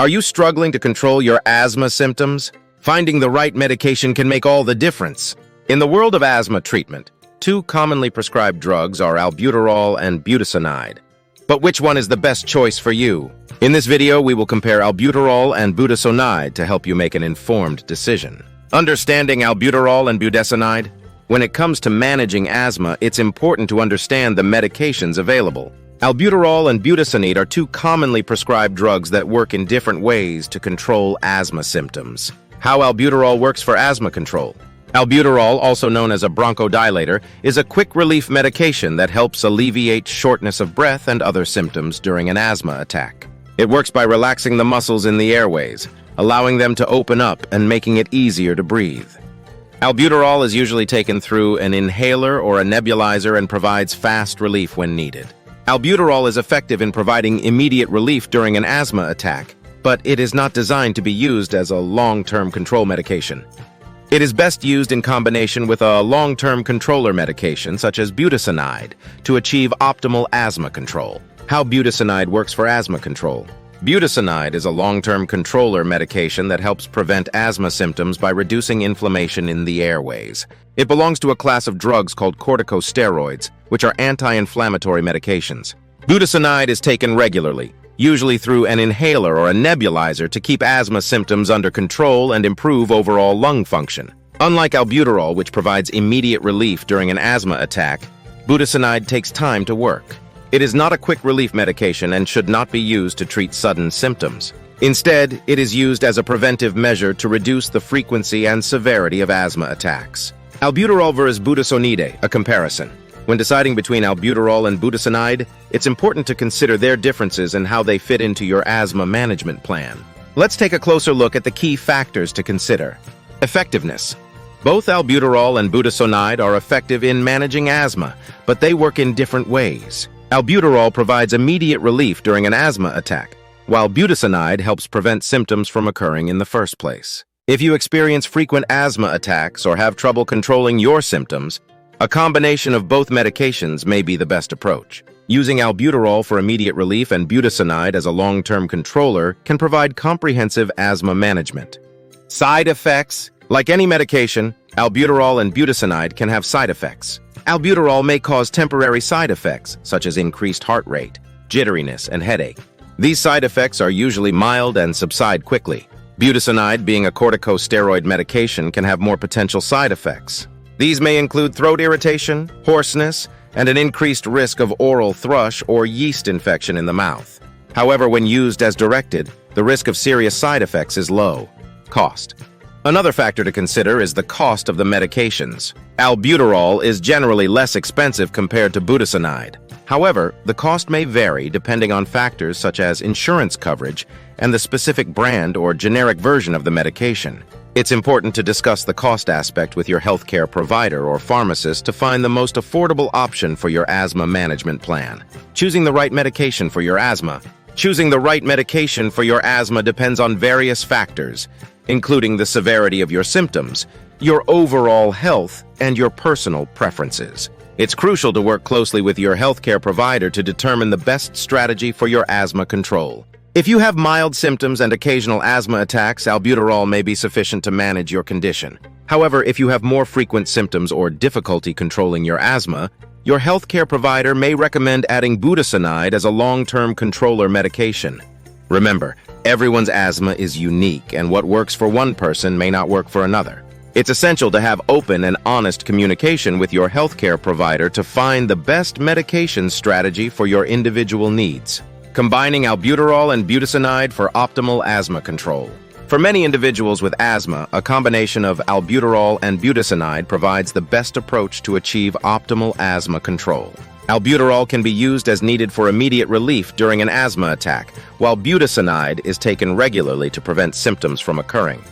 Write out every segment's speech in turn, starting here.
Are you struggling to control your asthma symptoms? Finding the right medication can make all the difference. In the world of asthma treatment, two commonly prescribed drugs are albuterol and budesonide. But which one is the best choice for you? In this video, we will compare albuterol and budesonide to help you make an informed decision. Understanding albuterol and budesonide? When it comes to managing asthma, it's important to understand the medications available. Albuterol and budesonide are two commonly prescribed drugs that work in different ways to control asthma symptoms. How albuterol works for asthma control. Albuterol, also known as a bronchodilator, is a quick relief medication that helps alleviate shortness of breath and other symptoms during an asthma attack. It works by relaxing the muscles in the airways, allowing them to open up and making it easier to breathe. Albuterol is usually taken through an inhaler or a nebulizer and provides fast relief when needed. Albuterol is effective in providing immediate relief during an asthma attack, but it is not designed to be used as a long-term control medication. It is best used in combination with a long-term controller medication such as budesonide to achieve optimal asthma control. How budesonide works for asthma control. Budesonide is a long-term controller medication that helps prevent asthma symptoms by reducing inflammation in the airways. It belongs to a class of drugs called corticosteroids, which are anti-inflammatory medications. Budesonide is taken regularly, usually through an inhaler or a nebulizer to keep asthma symptoms under control and improve overall lung function. Unlike albuterol, which provides immediate relief during an asthma attack, budesonide takes time to work. It is not a quick relief medication and should not be used to treat sudden symptoms. Instead, it is used as a preventive measure to reduce the frequency and severity of asthma attacks. Albuterol versus budesonide, a comparison. When deciding between albuterol and budesonide, it's important to consider their differences and how they fit into your asthma management plan. Let's take a closer look at the key factors to consider. Effectiveness. Both albuterol and budesonide are effective in managing asthma, but they work in different ways. Albuterol provides immediate relief during an asthma attack, while budesonide helps prevent symptoms from occurring in the first place. If you experience frequent asthma attacks or have trouble controlling your symptoms, a combination of both medications may be the best approach. Using albuterol for immediate relief and budesonide as a long-term controller can provide comprehensive asthma management. Side effects. Like any medication, albuterol and budesonide can have side effects. Albuterol may cause temporary side effects, such as increased heart rate, jitteriness, and headache. These side effects are usually mild and subside quickly. Budesonide, being a corticosteroid medication, can have more potential side effects. These may include throat irritation, hoarseness, and an increased risk of oral thrush or yeast infection in the mouth. However, when used as directed, the risk of serious side effects is low. Cost. Another factor to consider is the cost of the medications. Albuterol is generally less expensive compared to budesonide. However, the cost may vary depending on factors such as insurance coverage and the specific brand or generic version of the medication. It's important to discuss the cost aspect with your healthcare provider or pharmacist to find the most affordable option for your asthma management plan. Choosing the right medication for your asthma. Choosing the right medication for your asthma depends on various factors, including the severity of your symptoms, your overall health, and your personal preferences. It's crucial to work closely with your healthcare provider to determine the best strategy for your asthma control. If you have mild symptoms and occasional asthma attacks, albuterol may be sufficient to manage your condition. However, if you have more frequent symptoms or difficulty controlling your asthma, your healthcare provider may recommend adding budesonide as a long-term controller medication. Remember, everyone's asthma is unique, and what works for one person may not work for another. It's essential to have open and honest communication with your healthcare provider to find the best medication strategy for your individual needs. Combining albuterol and budesonide for optimal asthma control. For many individuals with asthma, a combination of albuterol and budesonide provides the best approach to achieve optimal asthma control. Albuterol can be used as needed for immediate relief during an asthma attack, while budesonide is taken regularly to prevent symptoms from occurring.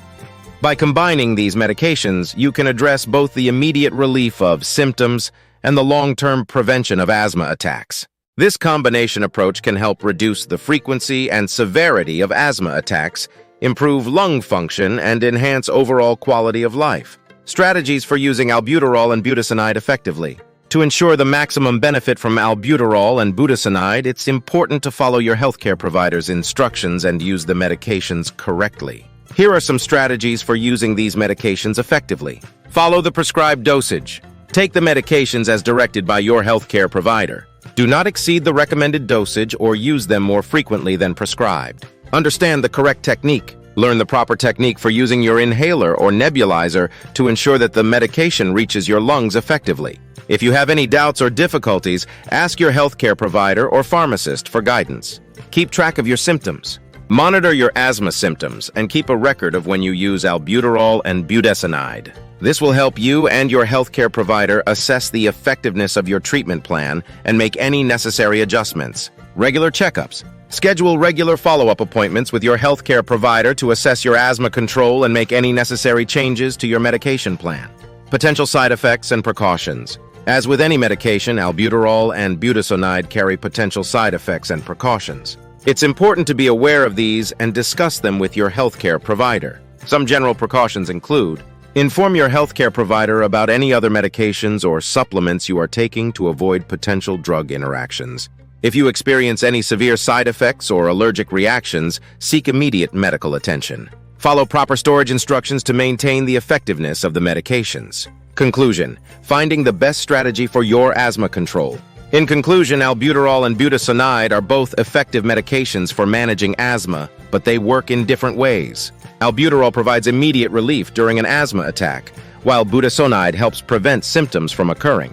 By combining these medications, you can address both the immediate relief of symptoms and the long-term prevention of asthma attacks. This combination approach can help reduce the frequency and severity of asthma attacks, improve lung function, and enhance overall quality of life. Strategies for using albuterol and budesonide effectively. To ensure the maximum benefit from albuterol and budesonide, it's important to follow your healthcare provider's instructions and use the medications correctly. Here are some strategies for using these medications effectively. Follow the prescribed dosage. Take the medications as directed by your healthcare provider. Do not exceed the recommended dosage or use them more frequently than prescribed. Understand the correct technique. Learn the proper technique for using your inhaler or nebulizer to ensure that the medication reaches your lungs effectively. If you have any doubts or difficulties, ask your healthcare provider or pharmacist for guidance. Keep track of your symptoms. Monitor your asthma symptoms and keep a record of when you use albuterol and budesonide. This will help you and your healthcare provider assess the effectiveness of your treatment plan and make any necessary adjustments. Regular checkups. Schedule regular follow-up appointments with your healthcare provider to assess your asthma control and make any necessary changes to your medication plan. Potential side effects and precautions. As with any medication, albuterol and budesonide carry potential side effects and precautions. It's important to be aware of these and discuss them with your healthcare provider. Some general precautions include: inform your healthcare provider about any other medications or supplements you are taking to avoid potential drug interactions. If you experience any severe side effects or allergic reactions, seek immediate medical attention. Follow proper storage instructions to maintain the effectiveness of the medications. Conclusion: finding the best strategy for your asthma control. In conclusion, albuterol and budesonide are both effective medications for managing asthma, but they work in different ways. Albuterol provides immediate relief during an asthma attack, while budesonide helps prevent symptoms from occurring.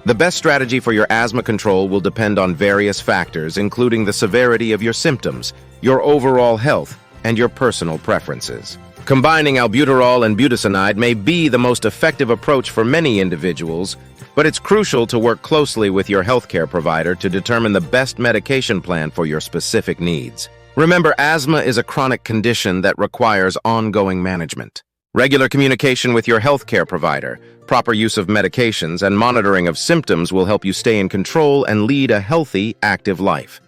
The best strategy for your asthma control will depend on various factors, including the severity of your symptoms, your overall health, and your personal preferences. Combining albuterol and budesonide may be the most effective approach for many individuals, but it's crucial to work closely with your healthcare provider to determine the best medication plan for your specific needs. Remember, asthma is a chronic condition that requires ongoing management. Regular communication with your healthcare provider, proper use of medications, and monitoring of symptoms will help you stay in control and lead a healthy, active life.